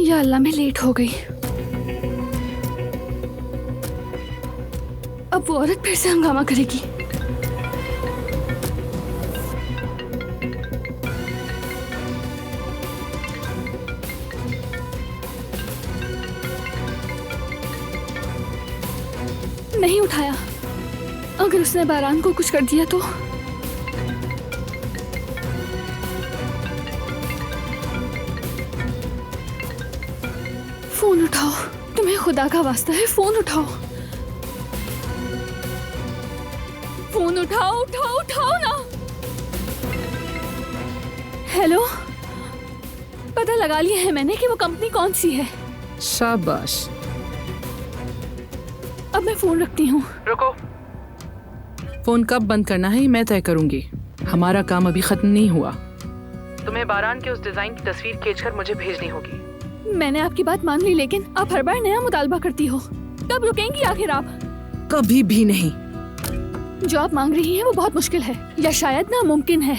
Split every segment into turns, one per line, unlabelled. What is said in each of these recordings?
या अल्लाह, मैं लेट हो गई। अब वो औरत फिर से हंगामा करेगी। नहीं उठाया। अगर उसने बारान को कुछ कर दिया तो। फोन उठाओ, तुम्हें खुदा का वास्ता है, फोन उठाओ। फोन उठाओ, उठाओ, उठाओ ना। हेलो, पता लगा लिया है मैंने कि वो कंपनी कौन सी है।
शाबाश।
अब मैं फोन रखती हूँ।
रुको, फोन कब बंद करना है ये मैं तय करूंगी। हमारा काम अभी खत्म नहीं हुआ। तुम्हें बारान के उस डिजाइन की तस्वीर खींचकर मुझे भेजनी होगी।
मैंने आपकी बात मान ली, लेकिन आप हर बार नया मुतालबा करती हो। कब रुकेंगी आखिर आप?
कभी भी नहीं।
जो आप मांग रही हैं वो बहुत मुश्किल है, या शायद नामुमकिन है।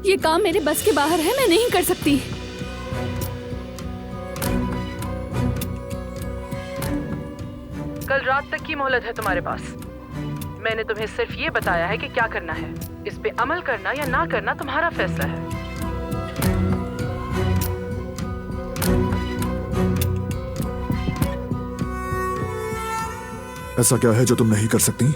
ये काम मेरे बस के बाहर है, मैं नहीं कर सकती।
कल रात तक की मोहलत है तुम्हारे पास। मैंने तुम्हें सिर्फ ये बताया है कि क्या करना है। इस पे अमल करना या ना करना तुम्हारा फैसला है।
ऐसा क्या है जो तुम नहीं कर सकती?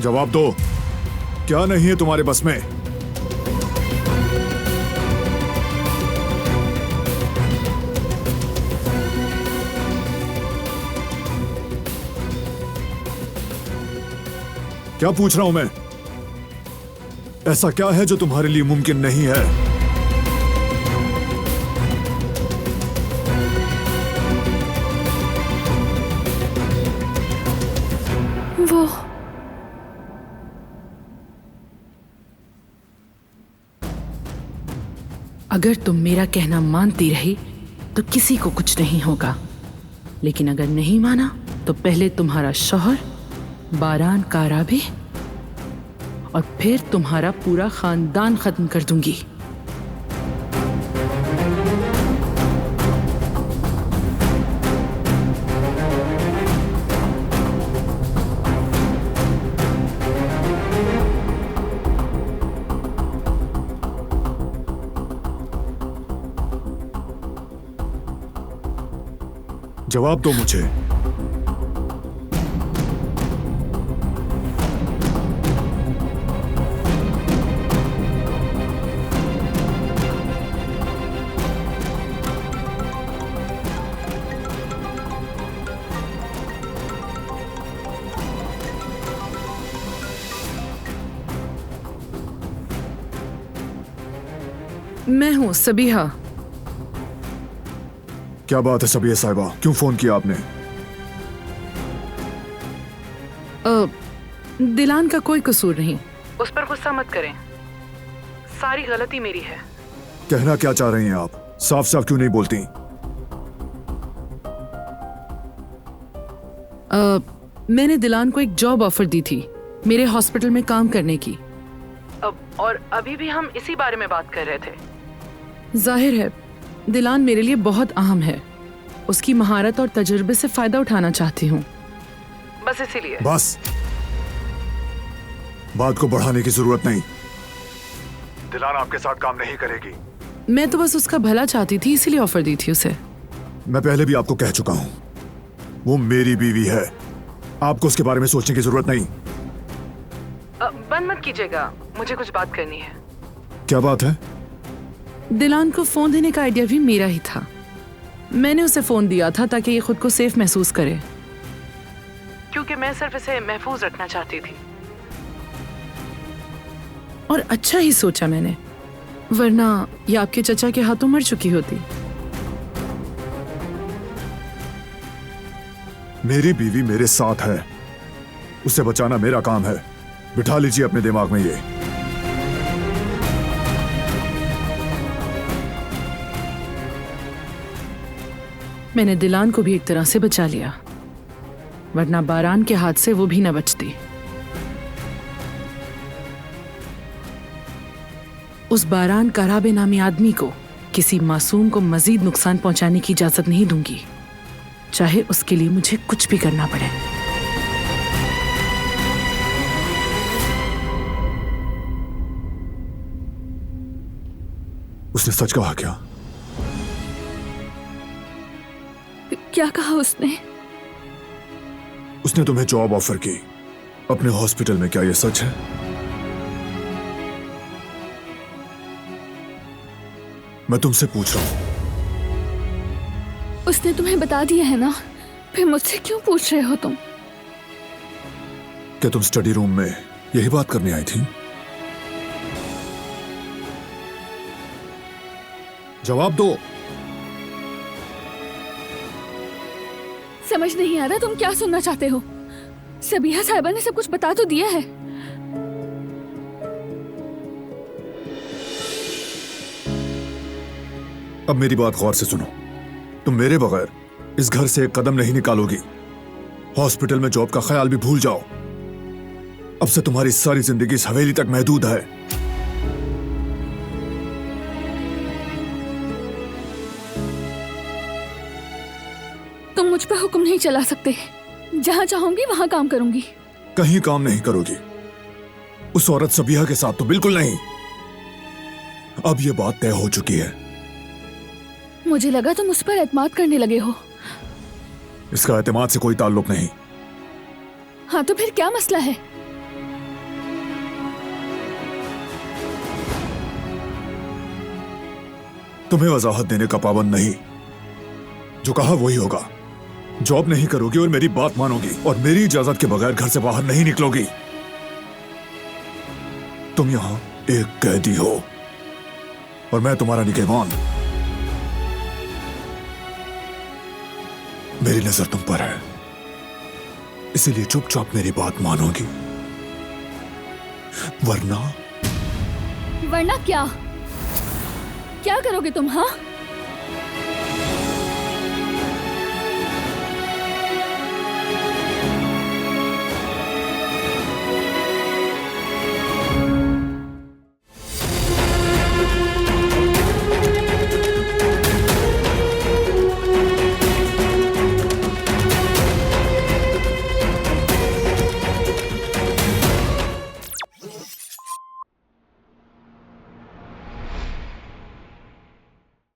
जवाब दो, क्या नहीं है तुम्हारे बस में? क्या पूछ रहा हूं मैं? ऐसा क्या है जो तुम्हारे लिए मुमकिन नहीं है?
वो
अगर तुम मेरा कहना मानती रही तो किसी को कुछ नहीं होगा, लेकिन अगर नहीं माना तो पहले तुम्हारा शौहर बारान काराबी और फिर तुम्हारा पूरा खानदान खत्म कर दूंगी।
जवाब दो मुझे।
मैं हूं सबीहा।
क्या बात है सबिया साहिबा, क्यों फोन किया आपने?
दिलान का कोई कसूर नहीं, उस पर गुस्सा मत करें। सारी गलती मेरी है।
कहना क्या चाह रही हैं आप? साफ साफ क्यों नहीं बोलती?
मैंने दिलान को एक जॉब ऑफर दी थी मेरे हॉस्पिटल में काम करने की। और अभी भी हम इसी बारे में बात कर रहे थे। जाहिर है दिलान मेरे लिए बहुत अहम है। उसकी महारत और तजुर्बे से फायदा उठाना चाहती हूँ, बस इसीलिए।
बस, बात को बढ़ाने की जरूरत नहीं। दिलान आपके साथ काम नहीं करेगी।
मैं तो बस उसका भला चाहती थी, इसीलिए ऑफर दी थी उसे।
मैं पहले भी आपको कह चुका हूं, वो मेरी बीवी है। आपको उसके बारे में सोचने की जरूरत नहीं।
बंद मत कीजिएगा, मुझे कुछ बात करनी है।
क्या बात है?
दिलान को फोन देने का आइडिया भी मेरा ही था। मैंने उसे फोन दिया था ताकि ये खुद को सेफ महसूस करे, क्योंकि मैं सिर्फ इसे महफूज रखना चाहती थी। और अच्छा ही सोचा मैंने, वरना ये आपके चचा के हाथों मर चुकी होती।
मेरी बीवी मेरे साथ है, उसे बचाना मेरा काम है। बिठा लीजिए अपने दिमाग में ये।
मैंने दिलान को भी एक तरह से बचा लिया, वरना बारान के हाथ से वो भी न बचती। उस बारान कराबे नामी आदमी को किसी मासूम को मजीद नुकसान पहुंचाने की इजाजत नहीं दूंगी, चाहे उसके लिए मुझे कुछ भी करना पड़े।
उसने सच कहा क्या?
क्या कहा उसने?
उसने तुम्हें जॉब ऑफर की अपने हॉस्पिटल में, क्या यह सच है? मैं तुमसे पूछ रहा हूं।
उसने तुम्हें बता दिया है ना, फिर मुझसे क्यों पूछ रहे हो तुम?
क्या तुम स्टडी रूम में यही बात करने आई थी? जवाब दो।
समझ नहीं आ रहा तुम क्या सुनना चाहते हो। सबिहा साहिबा ने सब कुछ बता तो दिया है।
अब मेरी बात गौर से सुनो। तुम मेरे बगैर इस घर से एक कदम नहीं निकालोगी। हॉस्पिटल में जॉब का ख्याल भी भूल जाओ। अब से तुम्हारी सारी जिंदगी इस हवेली तक महदूद है।
तुम मुझ पर हुक्म नहीं चला सकते। जहां चाहूंगी वहां काम करूंगी।
कहीं काम नहीं करोगी। उस औरत सबिहा के साथ तो बिल्कुल नहीं। अब यह बात तय हो चुकी है।
मुझे लगा तुम उस पर एतमाद करने लगे हो।
इसका एतमाद से कोई ताल्लुक नहीं।
हाँ तो फिर क्या मसला है?
तुम्हें वजाहत देने का पाबंद नहीं। जो कहा वही होगा। जॉब नहीं करोगी और मेरी बात मानोगी और मेरी इजाजत के बगैर घर से बाहर नहीं निकलोगी। तुम यहां एक कैदी हो और मैं तुम्हारा निगहबान। मेरी नजर तुम पर है, इसीलिए चुपचाप मेरी बात मानोगी, वरना
वरना क्या? क्या करोगे तुम? हाँ